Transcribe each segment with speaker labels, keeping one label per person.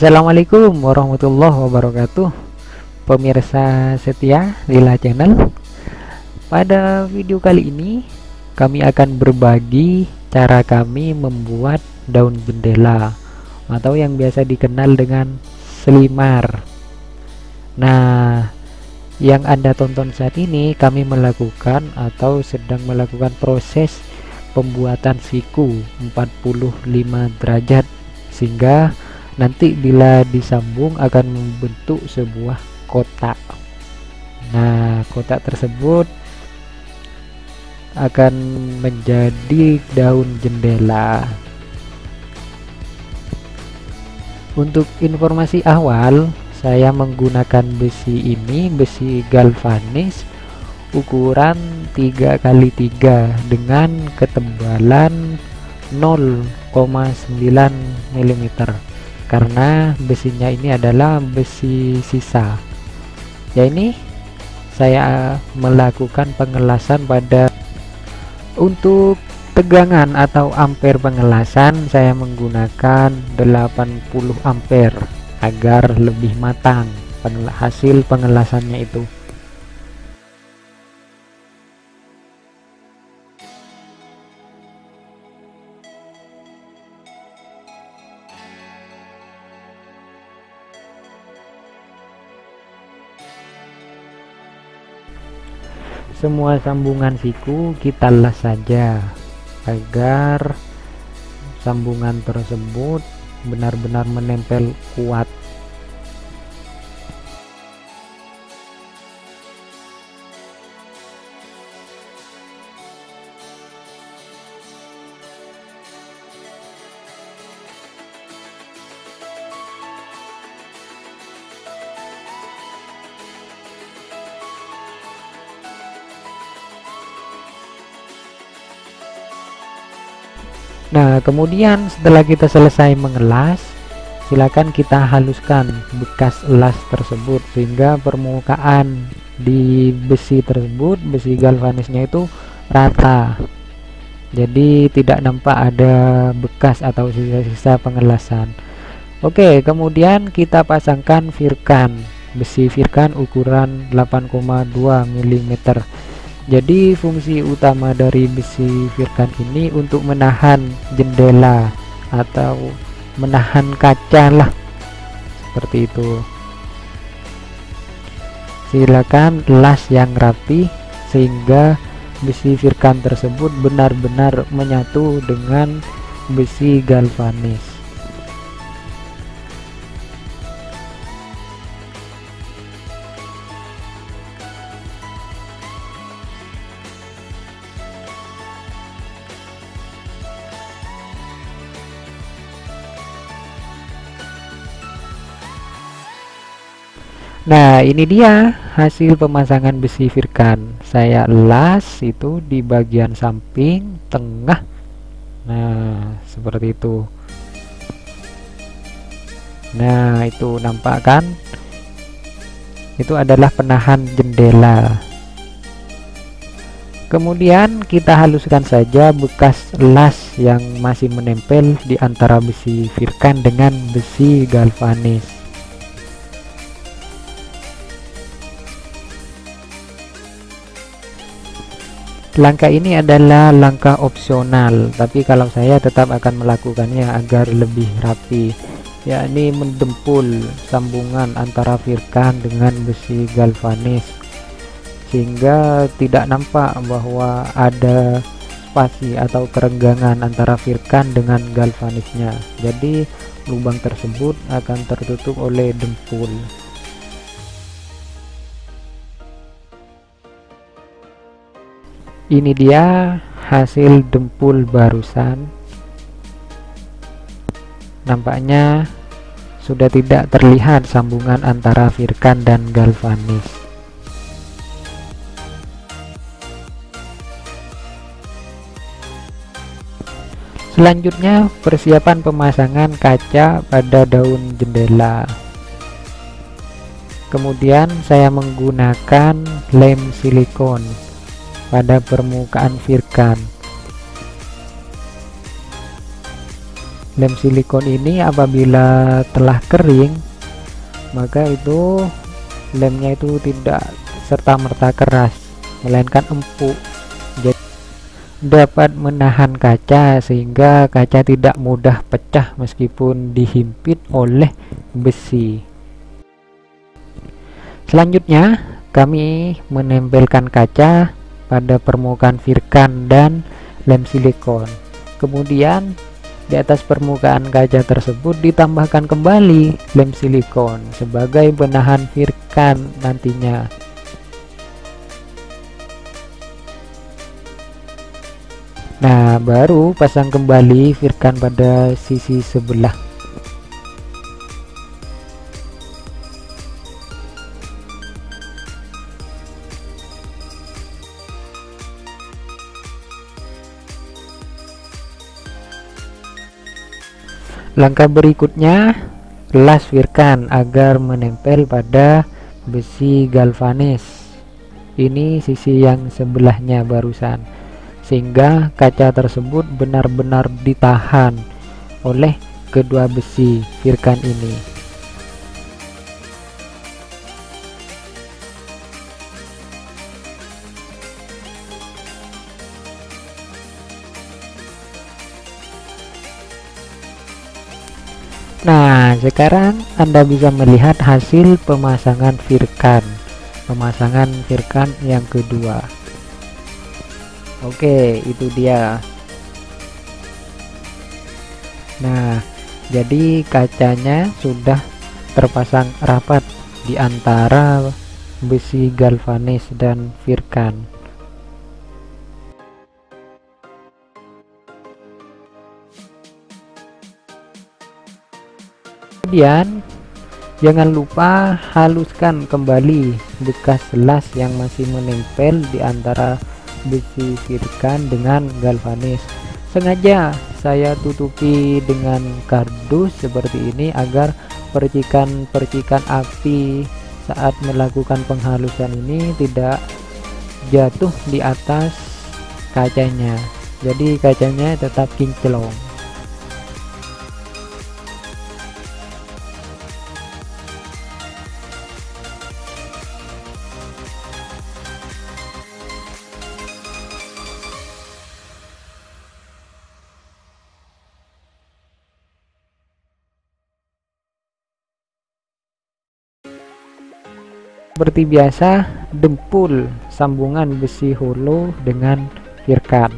Speaker 1: Assalamualaikum warahmatullahi wabarakatuh, pemirsa setia Lila Channel. Pada video kali ini kami akan berbagi cara kami membuat daun jendela atau yang biasa dikenal dengan selimar. Nah, yang Anda tonton saat ini kami melakukan atau sedang melakukan proses pembuatan siku 45 derajat, sehingga nanti bila disambung akan membentuk sebuah kotak. Nah, kotak tersebut akan menjadi daun jendela. Untuk informasi awal, saya menggunakan besi ini, besi galvanis ukuran 3x3 dengan ketebalan 0,9 mm, karena besinya ini adalah besi sisa. Ya, ini saya melakukan pengelasan untuk tegangan atau ampere pengelasan saya menggunakan 80 ampere agar lebih matang hasil pengelasannya itu. Semua sambungan siku kita las saja agar sambungan tersebut benar-benar menempel kuat. Nah, kemudian setelah kita selesai mengelas, silakan kita haluskan bekas las tersebut sehingga permukaan di besi tersebut, besi galvanisnya itu rata. Jadi tidak nampak ada bekas atau sisa-sisa pengelasan. Oke, kemudian kita pasangkan virkan, besi virkan ukuran 8,2 mm. Jadi fungsi utama dari besi virkan ini untuk menahan jendela atau menahan kaca lah, seperti itu. Silakan las yang rapi sehingga besi virkan tersebut benar-benar menyatu dengan besi galvanis. Nah, ini dia hasil pemasangan besi virkan. Saya las itu di bagian samping, tengah. Nah, seperti itu. Nah, itu nampak kan? Itu adalah penahan jendela. Kemudian kita haluskan saja bekas las yang masih menempel di antara besi virkan dengan besi galvanis. Langkah ini adalah langkah opsional, tapi kalau saya tetap akan melakukannya agar lebih rapi, yakni mendempul sambungan antara virkan dengan besi galvanis sehingga tidak nampak bahwa ada spasi atau kerenggangan antara virkan dengan galvanisnya. Jadi lubang tersebut akan tertutup oleh dempul. Ini dia hasil dempul barusan. Nampaknya sudah tidak terlihat sambungan antara virkan dan galvanis. Selanjutnya persiapan pemasangan kaca pada daun jendela. Kemudian saya menggunakan lem silikon pada permukaan virkan. Lem silikon ini apabila telah kering, maka itu lemnya itu tidak serta-merta keras, melainkan empuk. Jadi dapat menahan kaca sehingga kaca tidak mudah pecah meskipun dihimpit oleh besi. Selanjutnya kami menempelkan kaca pada permukaan virkan dan lem silikon. Kemudian di atas permukaan kaca tersebut ditambahkan kembali lem silikon sebagai penahan virkan nantinya. Nah, baru pasang kembali virkan pada sisi sebelah. Langkah berikutnya, las virkan agar menempel pada besi galvanis. Ini sisi yang sebelahnya barusan, sehingga kaca tersebut benar-benar ditahan oleh kedua besi virkan ini. Nah, sekarang Anda bisa melihat hasil pemasangan virkan yang kedua. Oke, itu dia. Nah, jadi kacanya sudah terpasang rapat di antara besi galvanis dan virkan. Kemudian jangan lupa haluskan kembali bekas las yang masih menempel di antara besi virkan dengan galvanis. Sengaja saya tutupi dengan kardus seperti ini agar percikan-percikan api saat melakukan penghalusan ini tidak jatuh di atas kacanya, jadi kacanya tetap kinclong. Seperti biasa, dempul sambungan besi holo dengan virkan.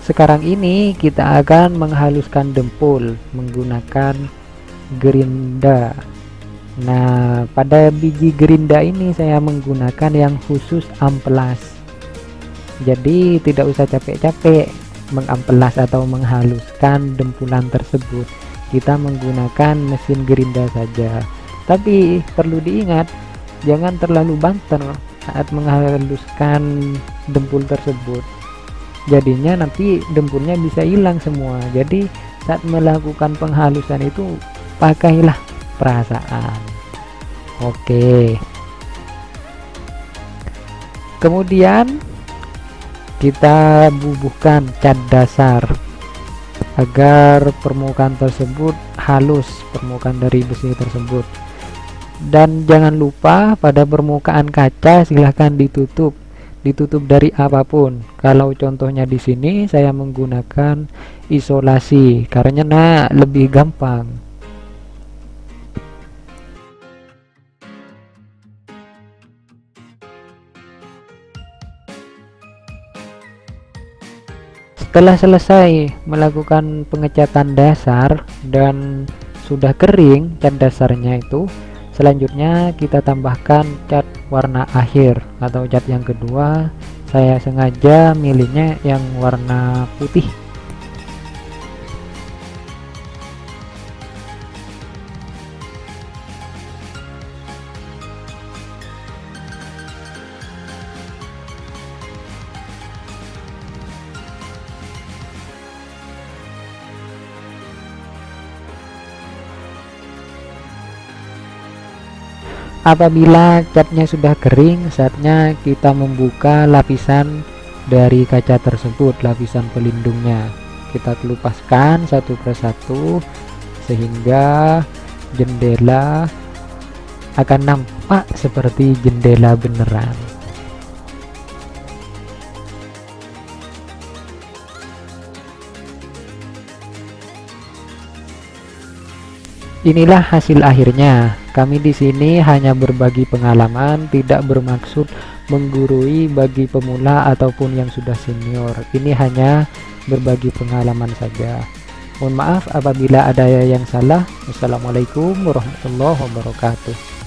Speaker 1: Sekarang ini kita akan menghaluskan dempul menggunakan gerinda. Nah, pada biji gerinda ini saya menggunakan yang khusus amplas. Jadi tidak usah capek-capek mengamplas atau menghaluskan dempulan tersebut. Kita menggunakan mesin gerinda saja. Tapi perlu diingat, jangan terlalu banter saat menghaluskan dempul tersebut. Jadinya nanti dempulnya bisa hilang semua. Jadi saat melakukan penghalusan itu pakailah perasaan. Oke, kemudian kita bubuhkan cat dasar agar permukaan tersebut halus, permukaan dari besi tersebut. Dan jangan lupa pada permukaan kaca silahkan ditutup dari apapun. Kalau contohnya di sini saya menggunakan isolasi karena lebih gampang. Setelah selesai melakukan pengecatan dasar dan sudah kering cat dasarnya itu, selanjutnya kita tambahkan cat warna akhir atau cat yang kedua. Saya sengaja milihnya yang warna putih. Apabila catnya sudah kering, saatnya kita membuka lapisan dari kaca tersebut, lapisan pelindungnya. Kita kelupaskan satu persatu sehingga jendela akan nampak seperti jendela beneran. Inilah hasil akhirnya. Kami di sini hanya berbagi pengalaman, tidak bermaksud menggurui bagi pemula ataupun yang sudah senior. Ini hanya berbagi pengalaman saja. Mohon maaf apabila ada yang salah. Wassalamualaikum warahmatullahi wabarakatuh.